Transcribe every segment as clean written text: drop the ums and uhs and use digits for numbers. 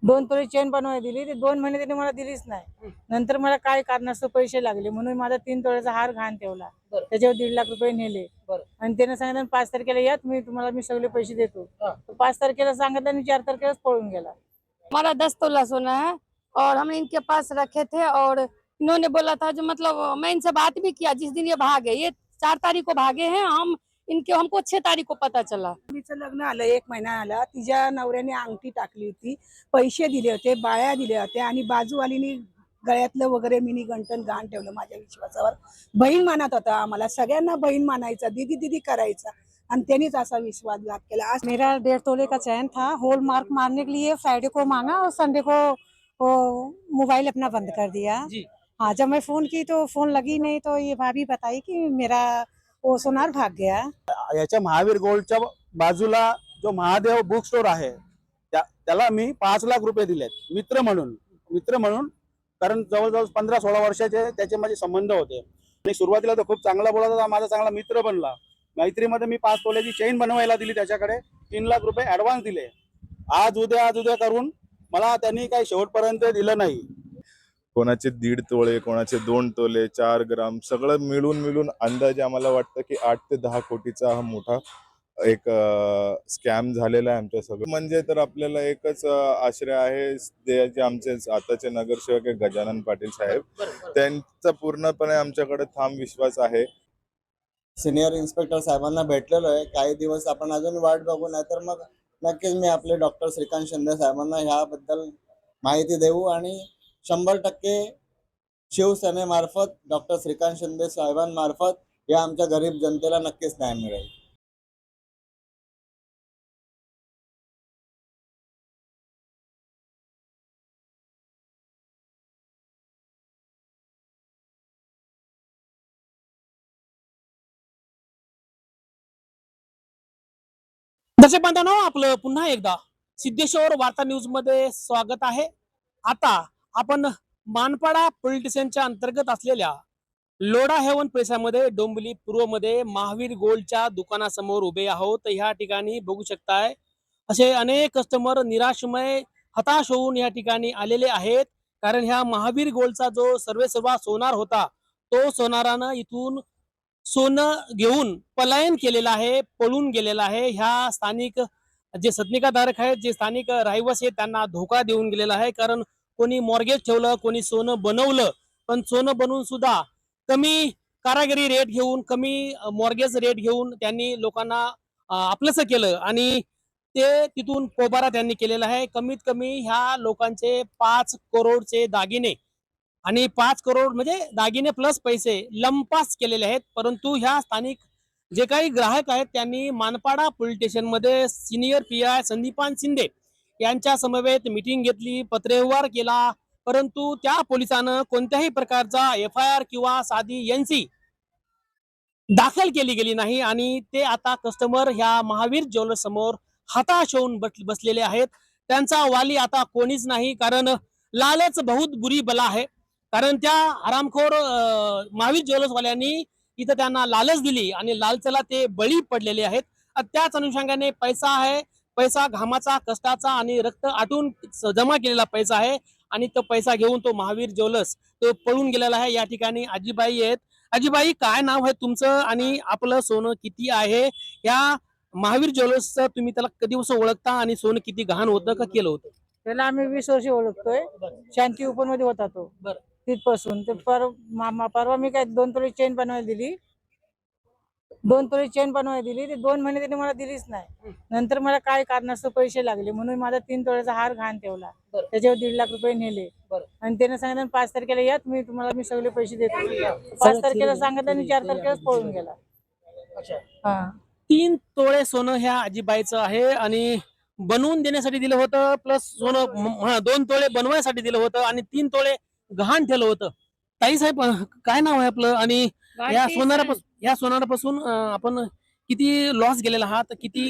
2 तोळे चेन बनवायला दिली, ते 2 महिने त्यांनी मला दिलीच नाही. नंतर मला काय कारणास्तव पैसे लागले म्हणून माझा 3 तोळ्याचा हार घाण ठेवला. त्याच्यावर 1.5 लाख रुपये नेले आणि त्याने सांगितलं 5 तारखेला या तुम्ही, तुम्हाला मी सगळे पैसे देतो. 5 तारखेला सांगितलं आणि 4 तारखेलाच पळून गेला. हमारा 10 तोला सोना है और हम इनके पास रखे थे और इन्होंने बोला था जो मतलब मैं इनसे बात भी किया जिस दिन ये भागे, ये 4 तारीख को भागे हैं। हमको 6 तारीख को पता चला। तिचं लग्न आलं 1 महिना आला, तिच्या नवऱ्याने अंगठी टाकली होती, पैसे दिले होते, बाळ्या दिल्या होत्या आणि बाजूवालीनी गळ्यातलं वगैरे मिनी गंटन गहाण ठेवलं माझ्या विश्वासावर. बहीण मानत होता आम्हाला सगळ्यांना, बहीण मानायचा, दीदी दीदी करायचा आणि त्यांनीच असा विश्वासघात केला. आज मेरा 1.5 तोले का चैन था, होल मार्क मारने के लिए फ्राइडे को मांगा और संडे को वो मोबाइल अपना बंद कर दिया जी। हाँ, जब मैं फोन की तो फोन लगी नहीं, तो ये भाभी बताई कि मेरा वो सोनार भाग गया। याच्या महावीर गोल्डच्या बाजूला जो महादेव बुक स्टोर आहे त्याला मी 5 लाख रुपये दिलेत मित्र म्हणून कारण जवळजवळ 15-16 वर्षाचे त्याचे माझे संबंध होते आणि सुरुवातीला तर खूप चांगला बोलत होता, माझा चांगला मित्र बनला. मैत्रीमध्ये मी 5 तोल्याची चेन बनवायला दिली, त्याच्याकडे 3 लाख रुपये ऍडव्हान्स दिले. आज उद्या करून मला त्यांनी काही शेवटपर्यंत दिलं नाही. कोणाचे 1.5 तोळे, कोणाचे 2 तोले, 4 ग्राम सगळं मिळून अंदाजे आम्हाला वाटतं की 8 ते 10 कोटीचा हा मोठा एक स्कॅम झालेला आहे आमच्या सगळं. म्हणजे तर आपल्याला एकच आश्रय आहे, जे आमचे आताचे नगरसेवक गजानन पाटील साहेब, त्यांचा पूर्णपणे आमच्याकडे ठाम विश्वास आहे. सिनियर इन्स्पेक्टर साहेबांना भेटलेलो आहे. काही दिवस आपण अजून वाट बघू, नाहीतर मग नक्कीच मी आपले डॉक्टर श्रीकांत शिंदे साहेबांना ह्याबद्दल माहिती देऊ आणि 100% शिवसेनेमार्फत डॉक्टर श्रीकांत शिंदे साहेबांमार्फत या आमच्या गरीब जनतेला नक्कीच न्याय मिळेल. दर्शक बांधवांनो, आपलं पुन्हा एकदा सिद्धेश्वर वार्ता न्यूज मध्ये स्वागत आहे. आता आपण मानपाडा पोलीस स्टेशनच्या अंतर्गत असलेल्या लोढा हेवन परिसरामध्ये डोंबिवली पूर्व मध्ये महावीर गोल्डच्या दुकानासमोर उभे आहोत. ह्या ठिकाणी बघू शकताय असे अनेक कस्टमर निराशमय हताश होऊन या ठिकाणी आलेले आहेत. कारण ह्या महावीर गोल्डचा जो सर्वेसर्वा सोनार होता, तो सोनारानं इथून सोनं घेऊन पलायन केलेलं आहे, पळून गेलेला आहे. ह्या स्थानिक जे सदनिकाधारक आहेत, जे स्थानिक रहिवासी आहेत, त्यांना धोका देऊन गेलेला आहे. कारण कोणी मॉर्गेज ठेवलं, कोणी सोनं बनवलं, पण सोनं बनवून सुद्धा कमी कारागिरी रेट घेऊन, कमी मॉर्गेज रेट घेऊन त्यांनी लोकांना आपलंसं केलं आणि ते तिथून पोबारा त्यांनी केलेला आहे. कमीत कमी ह्या लोकांचे 5 करोडचे दागिने आणि 5 करोड म्हणजे दागिने प्लस पैसे लंपास केलेले आहेत. परंतु ह्या स्थानिक जे काही ग्राहक आहेत त्यांनी मानपाडा पोलीस स्टेशन मध्ये सिनियर PI संदीपान शिंदे यांच्या समवेत मीटिंग घेतली, पत्रव्यवहार केला, परंतु त्या पोलिसांना कोणत्याही प्रकारचा FIR किंवा साधी NC दाखल केली गेली नाही आणि ते आता कस्टमर ह्या महावीर ज्वेलर्स समोर हताश होऊन बसलेले आहेत. त्यांचा वाली आता कोणीच नाही, कारण लालच बहुत बुरी बला आहे. कारण त्या हरामखोर महावीर ज्वेलर्स वाल्यांनी इथं त्यांना लालच दिली आणि लालचला ते बळी पडलेले आहेत. त्याच अनुषंगाने पैसा आहे, पैसा घामाचा, कष्टाचा आणि रक्त आटून जमा केलेला पैसा आहे आणि तो पैसा घेऊन तो महावीर ज्वेलर्स तो पळून गेलेला आहे. या ठिकाणी आजीबाई आहेत. आजीबाई, काय नाव आहे तुमचं आणि आपलं सोनं किती आहे? या महावीर ज्वेलर्सचं तुम्ही त्याला कधीपासून ओळखता आणि सोनं किती गहाण होतं का केलं होतं? त्याला आम्ही 20 वर्ष ओळखतोय. शांती ओपन मध्ये होता तो. तिथपासून ते परवा मी काय 2 तोळे चेन बनवायला दिली, 2 तोळे चेन बनवायला दिली, ते 2 महिने त्यांनी मला दिलीच नाही. नंतर मला काय कारणास्तव पैसे लागले म्हणून माझा 3 तोळ्याचा हार घाण ठेवला. त्याच्यावर 1.5 लाख रुपये नेले आणि त्याने सांगितलं 5 तारखेला या तुम्ही, तुम्हाला मी सगळे पैसे देतो. 5 तारखेला सांगितलं आणि 4 तारखेलाच पळून गेला. हा, 3 तोळे सोनं ह्या आजीबाईचं आहे आणि बनवून देण्यासाठी दिलं होतं, प्लस सोनं 2 तोळे बनवायसाठी दिलं होतं आणि 3 तोळे गहाण ठेवलं होतं. ताई साहेब, काय नाव आहे आपलं आणि या सोनारापासून आपण किती लॉस गेलेला आहात? किती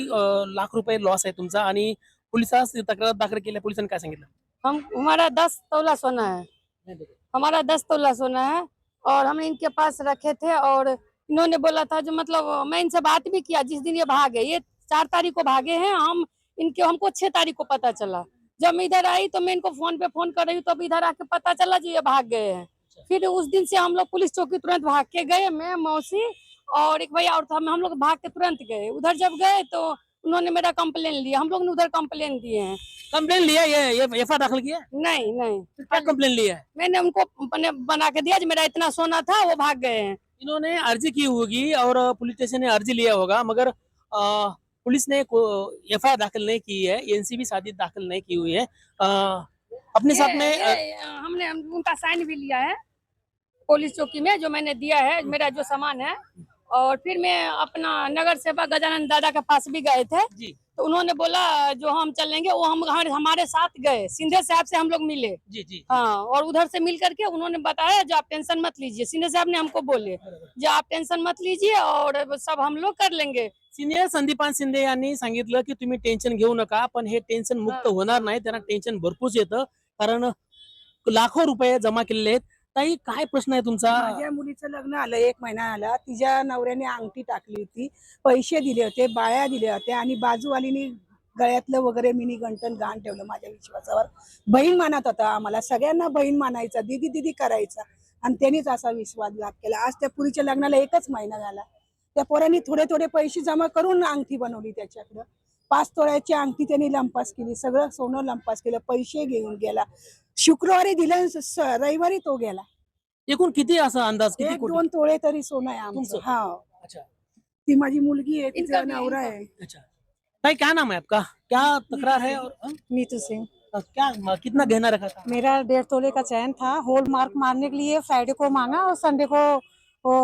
लाख रुपये लॉस आहे तुमचा आणि पोलिसात तक्रार दाखल केल्या, पोलिसांनी काय सांगितलं? हमारा 10 तोला सोना है, हमारा 10 तोला सोना है और हम इनके पास रखे थे और इन्होंने बोला था जो मतलब मैं इनसे बात भी किया जिस दिन ये भागे, ये 4 तारीख को भागे हैं। हमको 6 तारीख को पता चला। जब मैं इधर आई तो मैं इनको फोन पे फोन कर रही हूँ, तब इधर आके पता चला जो ये भाग गए हैं। फिर उस दिन से हम लोग पुलिस चौकी तुरंत भाग के गए, मैं, मौसी और एक भैया और था, हम लोग भाग के तुरंत गए। उधर जब गए तो उन्होंने मेरा कंप्लेन लिया, हम लोग ने उधर कंप्लेन दिए हैं। कंप्लेन लिया, ये एफआईआर दाखिल किया है? नहीं नहीं, फिर क्या कंप्लेन लिया है? मैंने उनको बना के दिया, जो मेरा इतना सोना था वो भाग गए हैं। इन्होंने अर्जी की होगी और पुलिस स्टेशन ने अर्जी लिया होगा, मगर पुलिस ने एफआईआर दाखिल नहीं की है, एनसीबी शादी दाखिल नहीं की हुई है। अपने साथ में हमने उनका साइन भी लिया है पुलिस चौकी में, जो मैंने दिया है मेरा जो सामान है। और फिर मैं अपना नगर सेवक गजानन दादा के पास भी गए थे, जी तो उन्होंने बोला जो हम चलेंगे, वो हमारे साथ गए, सिंधे साहब से हम लोग मिले। जी जी हाँ, और उधर से मिल करके उन्होंने बताया जो आप टेंशन मत लीजिए, सिंधे साहब ने हमको बोले जो आप टेंशन मत लीजिए और सब हम लोग कर लेंगे। सिनियर संदीपान शिंदे यांनी सांगितलं की तुम्ही टेन्शन घेऊ नका, पण हे टेन्शन मुक्त होणार नाही, त्यांना टेन्शन भरपूर येतं, कारण लाखो रुपये जमा केलेले आहेत। ताई, काय प्रश्न आहे तुमचा? माझ्या मुलीचं लग्न आलं, 1 महिना आला, तिच्या नवऱ्याने अंगठी टाकली होती, पैसे दिले होते, बाळ्या दिल्या होत्या आणि बाजूवालीनी गळ्यातलं वगैरे मिनी गंटन गहाण ठेवलं माझ्या विश्वासावर. बहीण मानत होता आम्हाला, सगळ्यांना बहीण मानायचा, दीदी दीदी करायचा आणि त्यांनीच असा विश्वासघात केला. आज त्या पुरीच्या लग्नाला 1च महिना झाला. त्या पोरांनी थोडे थोडे पैसे जमा करून अंगठी बनवली त्याच्याकडं. 5 तोळ्याची अंगठी त्यांनी लंपास केली, सगळं सोनं लंपास केलं, पैसे घेऊन गेला. शुक्रवारी दिलं, रविवारी तो गेला. एकूण किती असा अंदाज, किती 1-2 तोळे तरी सोनं आहे आमचं. तुमचं? हा, अच्छा ती माझी मुलगी आहे, तिचा इनका भी- नवरा आहे. अच्छा। भाई, क्या नाम है आपका? क्या तकरार है? और नीतू सिंह। क्या कितना गहना रखा था? मेरा 1.5 तोले का चैन था, होल मार्क मारने के लिए फ्राइडे को मांगा और संडे को वो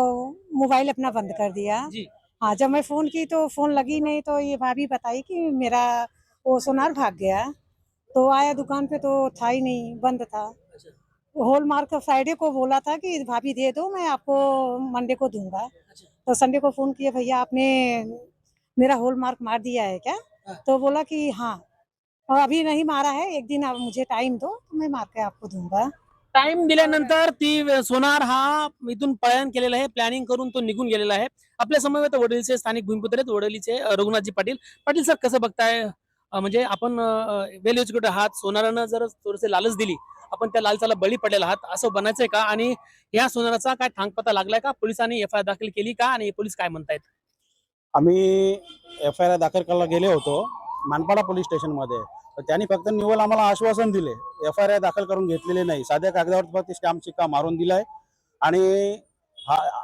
मोबाइल अपना बंद कर दिया। जी हाँ, जब मैं फोन की तो फोन लगी नहीं, तो ये भाभी बताई कि मेरा वो सोनार भाग गया। तो आया दुकान पे तो था ही नहीं, बंद था। अच्छा होल मार्क फ्राइडे को बोला था कि भाभी दे दो, मैं आपको मंडे को दूंगा। अच्छा तो संडे को फोन किया, भैया आपने मेरा होल मार्क मार दिया है क्या? हाँ। तो बोला कि हाँ, और अभी नहीं मारा है, एक दिन आप मुझे टाइम दो, तो मैं मार के आपको दूंगा। टाइम दिल्यानंतर ती सोनार हा इथून पलायन केलेला आहे, प्लॅनिंग करून तो निघून गेलेला आहे। आपल्या समवेत वडीलचे स्थानिक भूमिपुत्र आहेत, वडीलचे रघुनाथजी पाटील। पाटील सर, कसं बघताय? म्हणजे आपण वेल एज्युकेटेड आहात, सोनारानं जर थोडेसे लालच दिली, आपण त्या लालचाला बळी पडलेला आहात, असं बनायचंय का? आणि या सोनाराचा काय ठांगपत्ता लागलाय का? पोलिसांनी एफआयआर दाखल केली का? आणि पोलीस काय म्हणतायत? आम्ही एफआयआर दाखल करायला गेले होतो मानपाडा पोलीस स्टेशन मध्ये, तर त्यांनी फक्त निव्वळ आम्हाला आश्वासन दिले, एफआयआर दाखल करून घेतलेले नाही, साध्या कागदावर फक्त स्टॅम्प शिक्का मारून दिलाय। आणि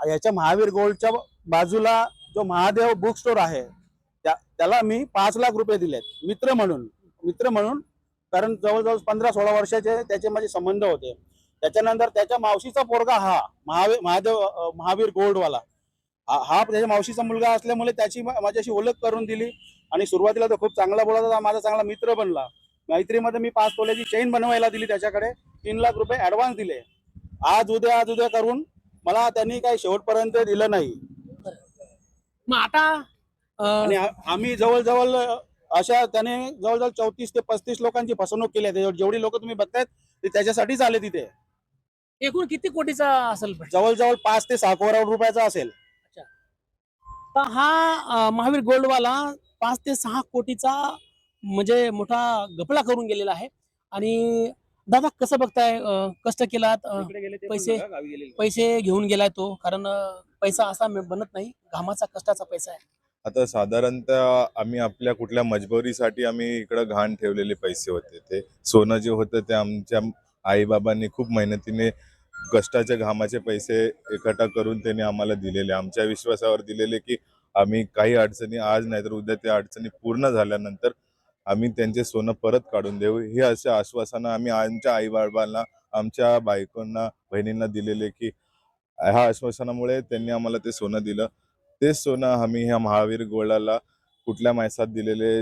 याच्या महावीर गोल्डच्या बाजूला जो महादेव बुक स्टोर आहे, त्याला मी 5 लाख रुपये दिलेत मित्र म्हणून, कारण जवळजवळ 15-16 वर्षाचे त्याचे माझे संबंध होते। त्याच्यानंतर त्याच्या मावशीचा पोरगा हा महावीर गोल्डवाला हा त्याच्या मावशीचा मुलगा असल्यामुळे त्याची माझ्याशी ओळख करून दिली। आणि सुरुवातीला तो खूप चांगला बोलत होता, माझा चांगला मित्र बनला। मैत्रीमध्ये मी 5 तोल्याची चेन बनवायला दिली, त्याच्याकडे 3 लाख रुपये ऍडव्हान्स दिले। आज उद्या करून मला त्यांनी काही शेवटपर्यंत दिलं नाही। मग आता आणि आम्ही जवळजवळ त्याने जवळजवळ 34 ते 35 लोकांची फसवणूक केली आहे। जेवढी लोक तुम्ही बघतायत ते त्याच्यासाठीच आले तिथे। एकूण किती कोटीचा असेल? जवळजवळ 5 ते 6 करोड रुपयाचा असेल। तर हा महावीर गोल्डवाला 5 ते 6 कोटीचा म्हणजे मोठा घपला करून गेलेला आहे। आणि दादा, कसं बघताय? कष्ट केलात, पैसे घेऊन गेलाय तो, कारण पैसा असा बनत नाही, घामाचा कष्टाचा पैसा आहे। आता साधारणतः आम्ही आपल्या कुठल्या मजबुरीसाठी आम्ही इकडं घाण ठेवलेले पैसे होते, ते सोनं जे होतं ते आमच्या आईबाबांनी खूप मेहनतीने कष्टाचे घामाचे पैसे एकट्ठा करून त्यांनी आम्हाला दिलेले, आमच्या विश्वासावर दिलेले की आम्ही काही अडचणी आज नाही तर उद्या त्या अडचणी पूर्ण झाल्यानंतर आम्ही त्यांचे सोनं परत काढून देऊ, हे असे आश्वासनं आम्ही आमच्या आईबाबांना, आमच्या बायकोंना, बहिणींना दिलेले की ह्या आश्वासनामुळे त्यांनी आम्हाला ते सोनं दिलं। तेच सोनं आम्ही ह्या महावीर गोल्डला कुठल्या मायसात दिलेले,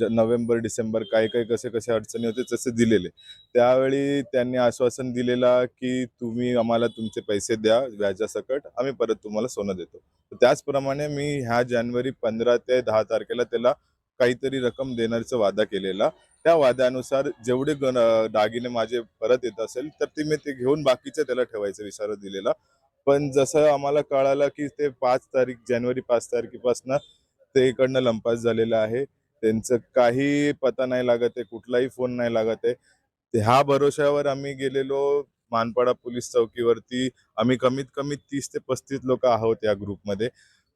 नोव्हेंबर डिसेंबर काही कसे अडचणी होते तसे दिलेले। त्यावेळी त्यांनी आश्वासन दिलेला की तुम्ही आम्हाला तुमचे पैसे द्या व्याजासकट, आम्ही परत तुम्हाला सोनं देतो। त्याचप्रमाणे मी ह्या जानेवारी 15 ते 10 तारखेला त्याला काहीतरी रक्कम देण्याचा वादा केलेला। त्या वाद्यानुसार जेवढे दागिने माझे परत येत असेल तर ते मी ते घेऊन बाकीचे त्याला ठेवायचा विचार दिलेला। पण जसं आम्हाला कळालं की ते जानेवारी 5 तारखेपासून ते इकडनं लंपास झालेलं आहे, त्यांचं काही पता नाही लागत आहे, कुठलाही फोन नाही लागत आहे. ह्या भरोश्यावर आम्ही गेलेलो मानपाडा पोलीस चौकीवरती. आम्ही कमीत कमी 30 ते 35 लोक आहोत या ग्रुपमध्ये.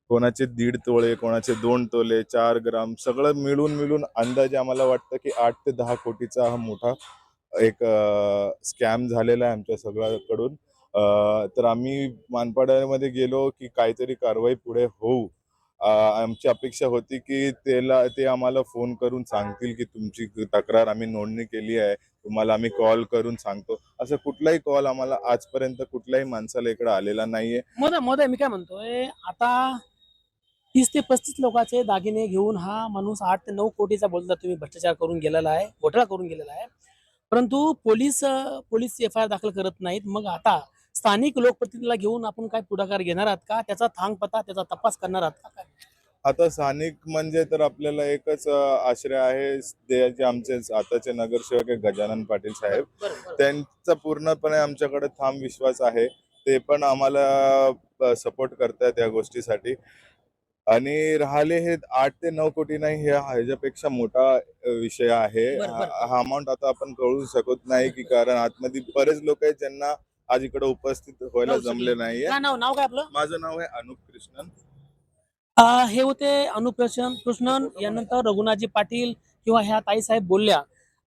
कोणाचे 1.5 तोळे, कोणाचे 2 तोले, 4 ग्राम सगळं मिळून अंदाजे आम्हाला वाटतं की 8 ते 10 कोटीचा हा मोठा एक स्कॅम झालेला आहे आमच्या सगळ्याकडून. तर आम्ही मानपाड्यामध्ये गेलो की काहीतरी कारवाई पुढे होऊ. आमची अपेक्षा होती की ते आम्हाला फोन करून सांगतील की तुमची तक्रार आम्ही नोंदणी केली आहे, तुम्हाला आम्ही कॉल करून सांगतो. असं कुठलाही कॉल आम्हाला आजपर्यंत कुठल्याही माणसाला इकडे आलेला नाहीये. मोदय मी काय म्हणतोय, आता 30 ते 35 लोकांचे दागिने घेऊन हा माणूस 8 ते 9 कोटीचा बोलता तुम्ही भ्रष्टाचार करून गेलेला आहे, घोटाळा करून गेलेला आहे. परंतु पोलीस FIR दाखल करत नाहीत. मग आता स्थानिक लोकप्रतिनिधीला घेऊन आपण काय पुढाकार घेणार आहात का? त्याचा थांगपत्ता, त्याचा तपास करणार आहात का? काय? आता स्थानिक म्हणजे तर आपल्याला एकच आश्रय आहे, ते जे आमचे आताचे नगरसेवक आहे गजानन पाटील साहेब. त्यांचा पूर्णपणे आमच्याकडे ठाम विश्वास आहे. ते पण आम्हाला सपोर्ट करतात या गोष्टीसाठी. आणि राहिले हे 8 ते 9 कोटी नाही, हे ह्याच्यापेक्षा मोठा विषय आहे. हा अमाऊंट आता आपण कळू शकत नाही की कारण आतमध्ये बरेच लोक आहेत ज्यांना आज इकडे उपस्थित व्हायला जमले नाहीये. काय नाव काय आपलं? माझं नाव आहे अनुप कृष्णन. हे होते अनुप कृष्णन. यानंतर रघुनाथजी पाटील किंवा ह्या ताईसाहेब बोलल्या.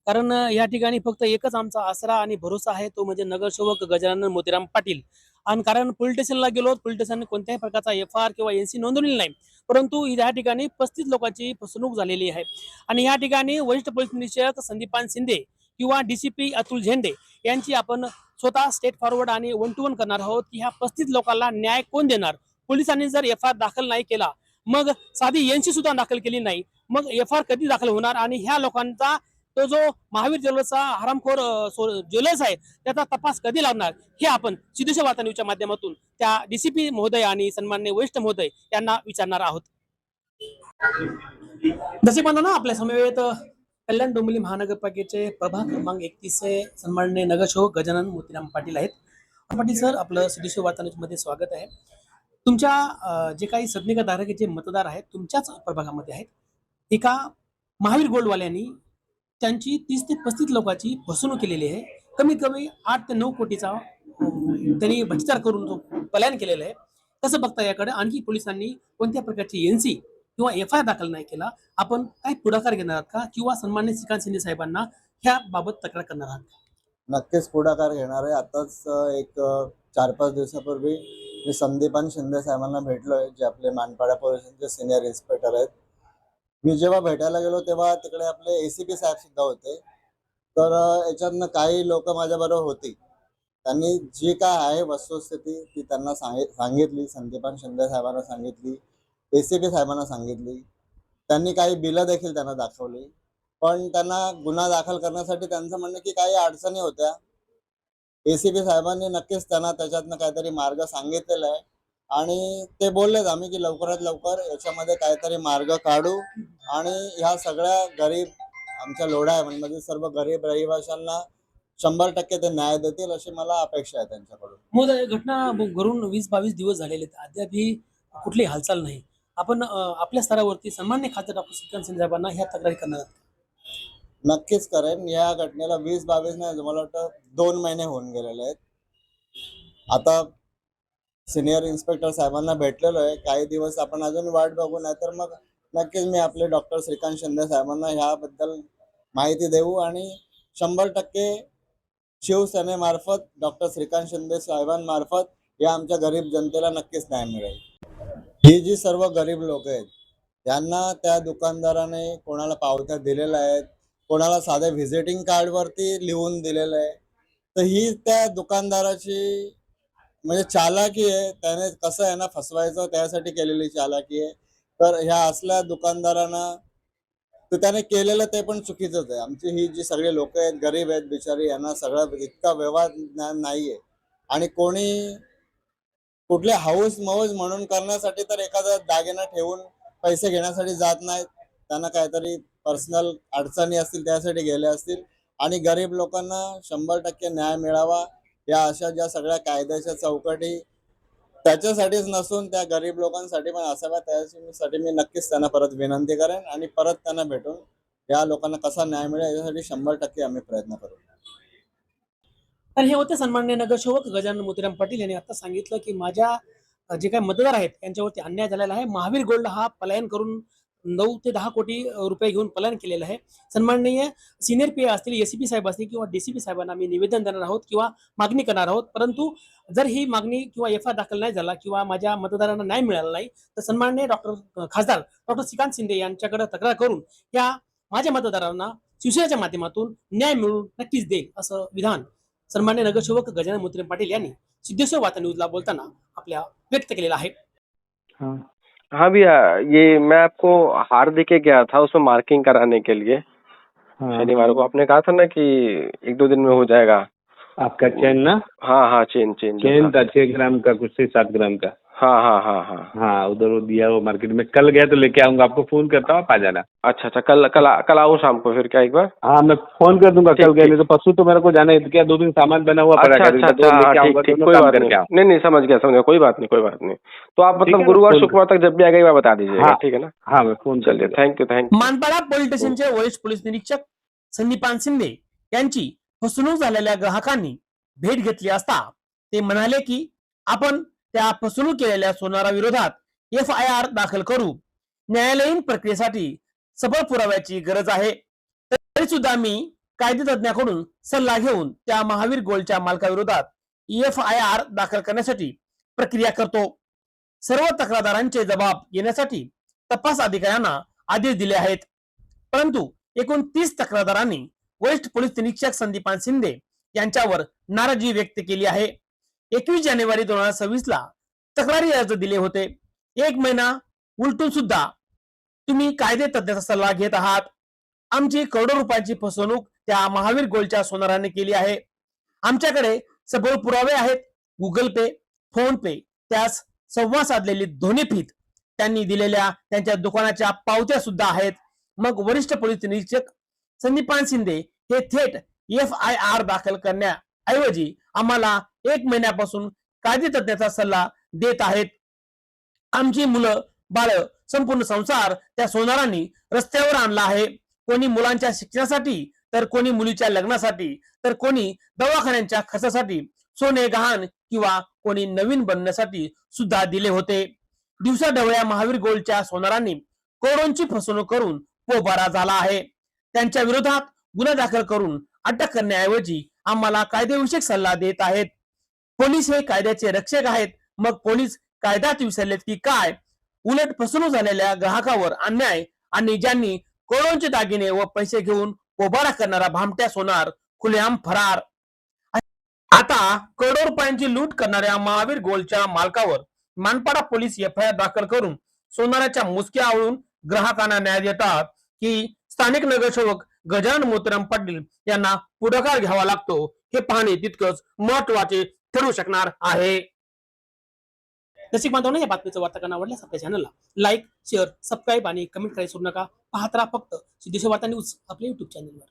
कारण या ठिकाणी फक्त एकच आमचा आसरा आणि भरोसा आहे, तो म्हणजे नगरसेवक गजानन मोतीराम पाटील. आणि कारण पोलीस स्टेशनला गेलो, पोलीस स्टेशनने कोणत्याही प्रकारचा FIR किंवा NC नोंदवलेली नाही. परंतु या ठिकाणी 35 लोकांची फसवणूक झालेली आहे. आणि या ठिकाणी वरिष्ठ पोलीस निरीक्षक संदीपान शिंदे किंवा DCP अतुल झेंडे यांची आपण स्वतः स्टेट फॉरवर्ड आणि 1 to 1 करणार आहोत की ह्या 35 लोकांना न्याय कोण देणार. पोलिसांनी जर FIR दाखल नाही केला, मग साधी NC सुद्धा दाखल केली नाही, मग FIR कधी दाखल होणार. आणि ह्या लोकांचा तो जो महावीर ज्वेलर्सचा हरामखोर ज्वेलर्स आहे त्याचा तपास कधी लागणार, हे आपण सिद्धेश्वर वार्ता न्यूजच्या माध्यमातून त्या DCP महोदय आणि सन्माननीय वरिष्ठ महोदय यांना विचारणार आहोत. जसे ना आपल्या समवेत कल्याण डोंबिवली महानगरपालिकेचे प्रभाग क्रमांक 31 सन्माननीय नगरसेवक गजानन मोतीराम पाटील आहेत. पाटील सर, आपलं सिद्धेश्वर वार्ता न्यूज मध्ये स्वागत आहे. तुमच्या जे काही संज्ञाधारक जे मतदार आहेत तुमच्याच प्रभागामध्ये आहेत, एका महावीर गोल्डवाल्यांनी त्यांची 30 ते 35 लोकांची फसवणूक केलेली आहे. कमीत कमी 8 ते 9 कोटीचा त्यांनी भ्रष्टाचार करून तो पलायन केलेला आहे. कसं बघता याकडे? आणखी पोलिसांनी कोणत्या प्रकारची NC किंवा FIR दाखल नाही केला, आपण काय पुढाकार घेणार आहात का किंवा सन्माननीय श्रीकांत शिंदे साहेबांना ह्या बाबत तक्रार करणार आहात? नक्कीच पुढाकार घेणार आहे. आताच एक 4-5 दिवसापूर्वी मी संदीपान शिंदे साहेबांना भेटलोय, जे आपले मानपाडा पोलिसांचे सिनियर इन्स्पेक्टर आहेत. मी जेव्हा भेटायला गेलो तेव्हा तिकडे आपले ACP साहेब सुद्धा होते. तर याच्यातनं काही लोक माझ्याबरोबर होती. त्यांनी जी काय आहे वस्तुस्थिती ती त्यांना सांगितली. संदीपान शिंदे साहेबांना सांगितली, ACP साहेबांना सांगितली. त्यांनी काही बिलं देखील त्यांना दाखवली. पण त्यांना गुन्हा दाखल करण्यासाठी त्यांचं म्हणणं की काही अडचणी होत्या. ACP साहेबांनी नक्कीच त्यांना त्याच्यातनं काहीतरी मार्ग सांगितलेला आहे आणि ते बोललेत आम्ही की लवकरात लवकर याच्यामध्ये काहीतरी मार्ग काढू आणि ह्या सगळ्या गरीब आमच्या लोढा म्हणजे सर्व गरीब रहिवाशांना 100% ते न्याय देतील अशी मला अपेक्षा आहे त्यांच्याकडून. मोदय, घटना घडून 20-22 दिवस झालेले आहेत, अद्यापही कुठली हालचाल नाही. आपण आपल्या स्तरावरती सन्माननीय खासदार डॉक्टर श्रीकांत शिंदे साहेबांना ह्या तक्रारी करणार आहात? नक्कीच करेन. या घटनेला 20-22 नाही, मला वाटतं 2 महिने होऊन गेलेले आहेत. आता सिनियर इन्स्पेक्टर साहेबांना भेटलेलो आहे. काही दिवस आपण अजून वाट बघू, नाही तर मग नक्कीच मी आपले डॉक्टर श्रीकांत शिंदे साहेबांना ह्याबद्दल माहिती देऊ आणि 100% शिवसेनेमार्फत डॉक्टर श्रीकांत शिंदे साहेबांमार्फत या आमच्या गरीब जनतेला नक्कीच न्याय मिळेल. ही जी सर्व गरीब लोक आहेत त्यांना त्या दुकानदाराने कोणाला पावत्या दिलेल्या आहेत, कोणाला साधे व्हिजिटिंग कार्डवरती लिहून दिलेलं आहे. तर ही त्या दुकानदाराची म्हणजे चालाकी आहे. त्याने कसं आहे ना फसवायचं त्यासाठी केलेली चालाकी आहे. तर ह्या असल्या दुकानदारांना तर त्याने केलेलं ते पण चुकीचंच आहे. आमची ही जी सगळी लोक आहेत गरीब आहेत बिचारी, यांना सगळं इतका व्यवहार ज्ञान नाहीये आणि कोणी कुठले हाऊस मौज म्हणून करण्यासाठी तर एखादा दागिना ठेवून पैसे घेण्यासाठी जात नाहीत. त्यांना काहीतरी पर्सनल अडचणी असतील त्यासाठी गेले असतील आणि गरीब लोकांना 100% न्याय मिळावा या अशा ज्या सगळ्या कायद्याच्या चौकटी त्याच्यासाठीच नसून त्या गरीब लोकांसाठी पण असाव्या, त्यासाठी मी नक्कीच त्यांना परत विनंती करेन आणि परत त्यांना भेटून या लोकांना कसा न्याय मिळेल यासाठी 100% आम्ही प्रयत्न करू. तर हे होते सन्माननीय नगरसेवक गजानन मोतीराम पाटील यांनी आता सांगितलं की माझ्या जे काही मतदार आहेत त्यांच्यावरती अन्याय झालेला आहे. महावीर गोल्ड हा पलायन करून 9 ते 10 कोटी रुपये घेऊन पलायन केलेलं आहे. सन्माननीय सिनियर पी असतील, एसीपी साहेब असतील किंवा डीसीपी साहेबांना आम्ही निवेदन देणार आहोत किंवा मागणी करणार आहोत. परंतु जर ही मागणी किंवा एफ दाखल नाही झाला किंवा माझ्या मतदारांना न्याय मिळाला नाही तर सन्माननीय खासदार डॉक्टर श्रीकांत शिंदे यांच्याकडे तक्रार करून या माझ्या मतदारांना शिवसेनेच्या माध्यमातून न्याय मिळून नक्कीच देईल असं विधान सन्मान्य नगरसेवक गजानन मोतीराम पाटील यांनी सिद्धेश्वर वार्ता न्यूजला बोलताना आपल्या व्यक्त केलेला आहे. हाँ भैया, ये मैं आपको हार दे के गया था उसमें मार्किंग कराने के लिए शनिवार को. आपने कहा था ना कि 1-2 दिन में हो जाएगा. आपका चेन ना? हाँ चेन था 6 ग्राम का, कुछ से 7 ग्राम का. हाँ उधर वो दिया वो मार्केट में. कल गया तो लेके आऊंगा, आपको फोन करता हूँ, आप आ जाना. अच्छा कल आऊँ शाम को फिर क्या एक बार? हाँ मैं फोन कर दूंगा. कल गए नहीं तो परसों तो मेरे को जाना है. क्या 2 दिन सामान बना हुआ पड़ा है. अच्छा ठीक, कोई बात नहीं, समझ गया, कोई बात नहीं. तो आप मतलब गुरुवार शुक्रवार तक जब भी आ गए बता दीजिएगा, ठीक है ना? हाँ मैं फोन. चलिए, थँक्यू. मानपाडा पोलीस स्टेशनचे वरिष्ठ पोलीस निरीक्षक संदीपान शिंदे यांची फसवणूक झालेल्या ग्राहकांनी भेट घेतली असता ते म्हणाले की आपण त्या फसवणूक केलेल्या सोनारा विरोधात FIR दाखल करू. न्यायालयीन प्रक्रियेसाठी सबळ पुराव्याची गरज आहे. तरी सुद्धा मी कायदेतज्ञाकडून सल्ला घेऊन त्या महावीर गोल्डच्या मालकाविरोधात FIR दाखल करण्यासाठी प्रक्रिया करतो. सर्व तक्रारदारांचे जबाब घेण्यासाठी तपास अधिकाऱ्यांना आदेश दिले आहेत. परंतु एकूण 30 तक्रारदारांनी वरिष्ठ पोलीस निरीक्षक संदीपान शिंदे यांच्यावर नाराजी व्यक्त केली आहे. 21 जानेवारी 2026 ला तक्रारी अर्ज दिले होते. 1 महिना उलटून सुद्धा तुम्ही कायदे तज्ञाचा सल्ला घेत आहात. आमची करोडो रुपयांची फसवणूक त्या महावीर गोल्डच्या सोनाराने केली आहे. आमच्याकडे सबळ पुरावे आहेत. गुगल पे, फोन पे, त्यास संवाद साधलेली ध्वनी फीत, त्यांनी दिलेल्या त्यांच्या दुकानाच्या पावत्या सुद्धा आहेत. मग वरिष्ठ पोलीस निरीक्षक संदीपान शिंदे हे थेट FIR दाखल करण्याऐवजी आम्हाला 1 महिन्यापासून कायदेतज्ञाचा सल्ला देत आहेत. आमची मुलं बाळ संपूर्ण संसार त्या सोनारांनी रस्त्यावर आणला आहे. कोणी मुलांच्या शिक्षणासाठी, तर कोणी मुलीच्या लग्नासाठी, तर कोणी दवाखान्यांच्या खर्चासाठी सोने गहाण किंवा कोणी नवीन बनण्यासाठी सुद्धा दिले होते. दिवसाढवळ्या महावीर गोल्डच्या सोनारांनी करोडोंची फसवणूक करून पोबारा झाला आहे. त्यांच्या विरोधात गुन्हा दाखल करून अटक करण्याऐवजी आम्हाला कायदेविषयक सल्ला देत आहेत. पोलीस हे कायद्याचे रक्षक आहेत. मग पोलीस कायद्यात विसरलेत की काय? उलट फसवणूक झालेल्या ग्राहकावर अन्याय आणि ज्यांनी करोडोंचे दागिने व पैसे घेऊन पोबारा करणारा भामट्या सोनार खुलेआम फरार. आता करोडो रुपयांची लूट करणाऱ्या महावीर गोल्डच्या मालकावर मानपाडा पोलीस FIR दाखल करून सोनाराच्या मुसक्या आवळून ग्राहकांना न्याय देतात की स्थानिक नगरसेवक गजानन मोतीराम पाटील यांना पुढाकार घ्यावा लागतो, हे पाहणे तितकंच महत्त्वाचे ठरू शकणार आहे. दर्शक बांधवांनो, या बातमीचं वार्तांकन आवडल्यास आपल्या चॅनलला लाईक, शेअर, सबस्क्राईब आणि कमेंट करायला विसरू नका. पाहत राहा फक्त सिद्धेश्वर वार्ता न्यूज आपल्या YouTube चॅनलवर.